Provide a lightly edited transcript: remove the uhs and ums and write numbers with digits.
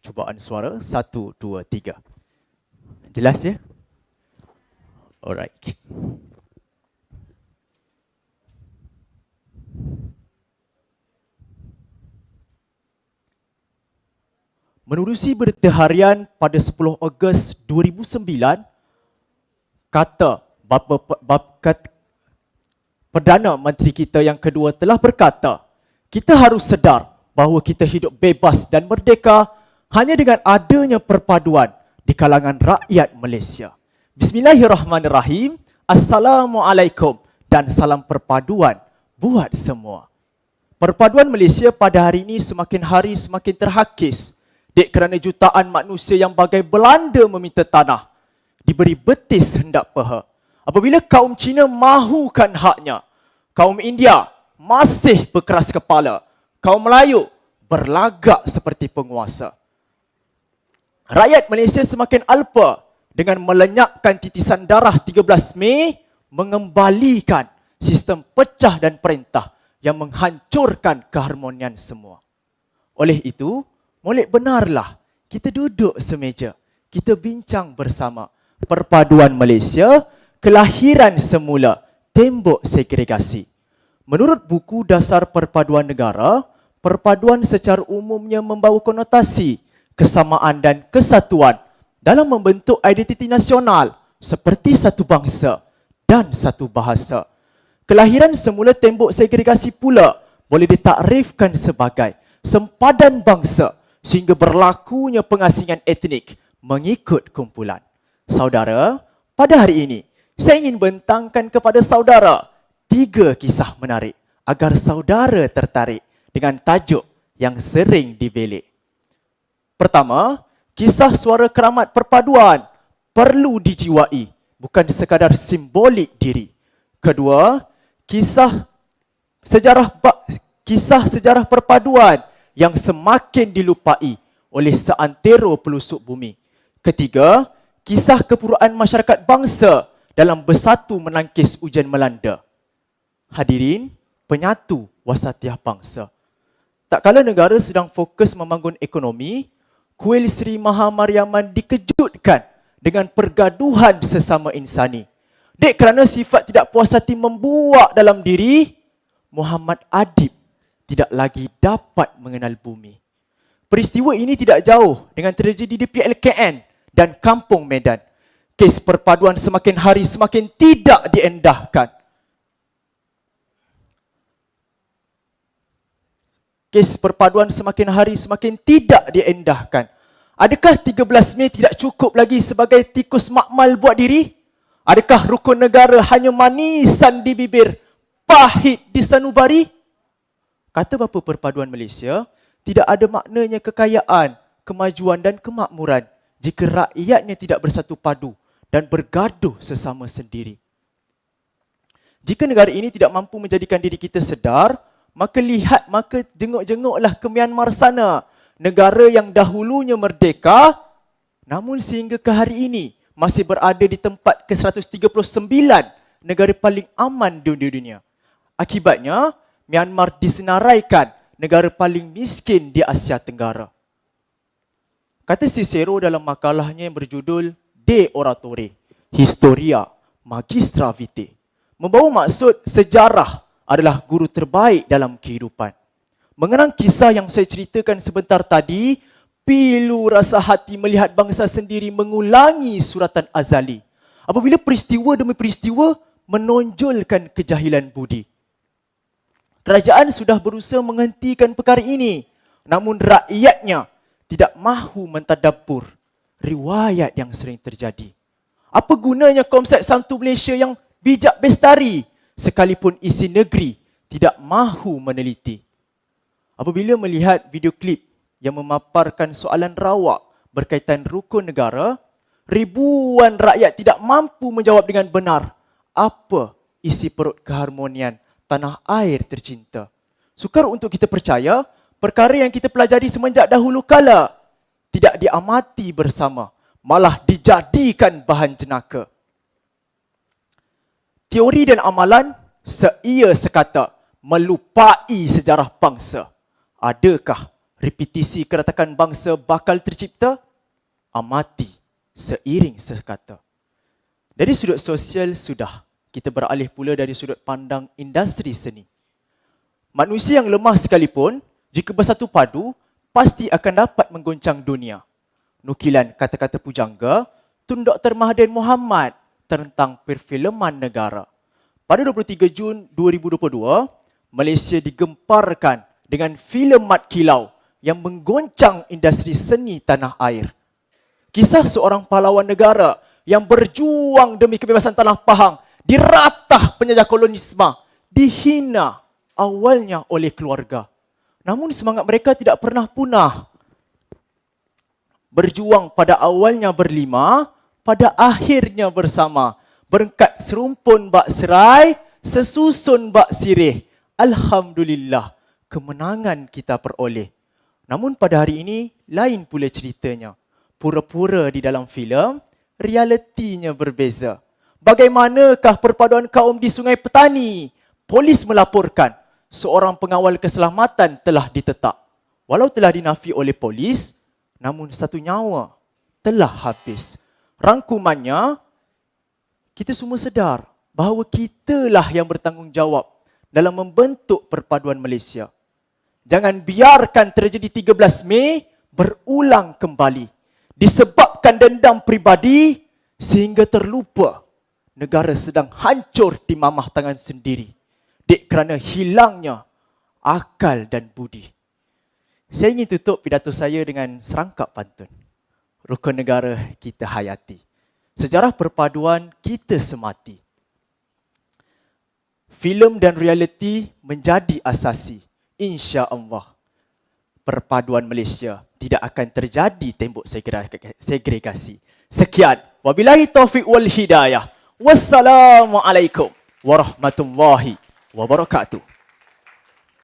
Cubaan suara, 1, 2, 3. Jelas ya? Alright. Menerusi berita harian pada 10 Ogos 2009, Perdana Menteri kita yang kedua telah berkata, kita harus sedar bahawa kita hidup bebas dan merdeka hanya dengan adanya perpaduan di kalangan rakyat Malaysia. Bismillahirrahmanirrahim. Assalamualaikum dan salam perpaduan buat semua. Perpaduan Malaysia pada hari ini semakin hari semakin terhakis kerana jutaan manusia yang bagai Belanda meminta tanah diberi betis hendak peha. Apabila kaum Cina mahukan haknya, kaum India masih berkeras kepala, kaum Melayu berlagak seperti penguasa. Rakyat Malaysia semakin alpa dengan melenyapkan titisan darah 13 Mei, mengembalikan sistem pecah dan perintah yang menghancurkan keharmonian semua. Oleh itu, molek benarlah kita duduk semeja, kita bincang bersama perpaduan Malaysia, kelahiran semula tembok segregasi. Menurut buku Dasar Perpaduan Negara, perpaduan secara umumnya membawa konotasi kesamaan dan kesatuan dalam membentuk identiti nasional seperti satu bangsa dan satu bahasa. Kelahiran semula tembok segregasi pula boleh ditakrifkan sebagai sempadan bangsa sehingga berlakunya pengasingan etnik mengikut kumpulan. Saudara, pada hari ini saya ingin bentangkan kepada saudara 3 kisah menarik agar saudara tertarik dengan tajuk yang sering dibelik. Pertama, kisah suara keramat perpaduan perlu dijiwai, bukan sekadar simbolik diri. Kedua, kisah sejarah perpaduan yang semakin dilupai oleh seantero pelusuk bumi. Ketiga, kisah kepuraan masyarakat bangsa dalam bersatu menangkis ujian melanda. Hadirin, penyatu wasatiyah bangsa. Tak kala negara sedang fokus membangun ekonomi, Kuil Seri Maha Mariaman dikejutkan dengan pergaduhan sesama insani. Kerana sifat tidak puas hati membuak dalam diri, Muhammad Adib tidak lagi dapat mengenal bumi. Peristiwa ini tidak jauh dengan terjadi di PLKN dan Kampung Medan. Kes perpaduan semakin hari semakin tidak diendahkan. Kes perpaduan semakin hari semakin tidak diendahkan. Adakah 13 Mei tidak cukup lagi sebagai tikus makmal buat diri? Adakah rukun negara hanya manisan di bibir, pahit di sanubari? Kata bapa perpaduan Malaysia, tidak ada maknanya kekayaan, kemajuan dan kemakmuran jika rakyatnya tidak bersatu padu dan bergaduh sesama sendiri. Jika negara ini tidak mampu menjadikan diri kita sedar, maka jenguk-jenguklah ke Myanmar sana, negara yang dahulunya merdeka, namun sehingga ke hari ini masih berada di tempat ke-139 negara paling aman di dunia. Akibatnya, Myanmar disenaraikan negara paling miskin di Asia Tenggara. Kata Cicero dalam makalahnya yang berjudul De Oratore, Historia Magistra Vitae, membawa maksud sejarah adalah guru terbaik dalam kehidupan. Mengenang kisah yang saya ceritakan sebentar tadi, pilu rasa hati melihat bangsa sendiri mengulangi suratan azali. Apabila peristiwa demi peristiwa menonjolkan kejahilan budi. Kerajaan sudah berusaha menghentikan perkara ini, namun rakyatnya tidak mahu mentadabbur riwayat yang sering terjadi. Apa gunanya konsep Satu Malaysia yang bijak bestari sekalipun isi negeri tidak mahu meneliti? Apabila melihat video klip yang memaparkan soalan rawak berkaitan rukun negara, ribuan rakyat tidak mampu menjawab dengan benar apa isi perut keharmonian tanah air tercinta. Sukar untuk kita percaya perkara yang kita pelajari semenjak dahulu kala tidak diamati bersama, malah dijadikan bahan jenaka. Teori dan amalan seia sekata melupai sejarah bangsa. Adakah Repetisi keretakan bangsa bakal tercipta, amati seiring sekata. Dari sudut sosial sudah, kita beralih pula dari sudut pandang industri seni. Manusia yang lemah sekalipun, jika bersatu padu, pasti akan dapat mengguncang dunia. Nukilan kata-kata pujangga Tun Dr. Mahathir Mohamad tentang perfilman negara. Pada 23 Jun 2022, Malaysia digemparkan dengan filem Mat Kilau yang menggoncang industri seni tanah air. Kisah seorang pahlawan negara yang berjuang demi kebebasan tanah Pahang, diratah penjajah kolonisme, dihina awalnya oleh keluarga. Namun semangat mereka tidak pernah punah. Berjuang pada awalnya berlima, pada akhirnya bersama. Berengkat serumpun bak serai, sesusun bak sirih. Alhamdulillah, kemenangan kita peroleh. Namun pada hari ini, lain pula ceritanya. Pura-pura di dalam filem, realitinya berbeza. Bagaimanakah perpaduan kaum di Sungai Petani? Polis melaporkan, seorang pengawal keselamatan telah ditetap. Walau telah dinafi oleh polis, namun satu nyawa telah habis. Rangkumannya, kita semua sedar bahawa kitalah yang bertanggungjawab dalam membentuk perpaduan Malaysia. Jangan biarkan tragedi 13 Mei berulang kembali. Disebabkan dendam pribadi sehingga terlupa negara sedang hancur di mamah tangan sendiri. Dek kerana hilangnya akal dan budi. Saya ingin tutup pidato saya dengan serangkap pantun. Rukun negara kita hayati. Sejarah perpaduan kita semati. Filem dan realiti menjadi asasi. Insya-Allah, perpaduan Malaysia tidak akan terjadi tembok segregasi. Sekian. Wabillahi taufiq wal hidayah. Wassalamualaikum warahmatullahi wabarakatuh.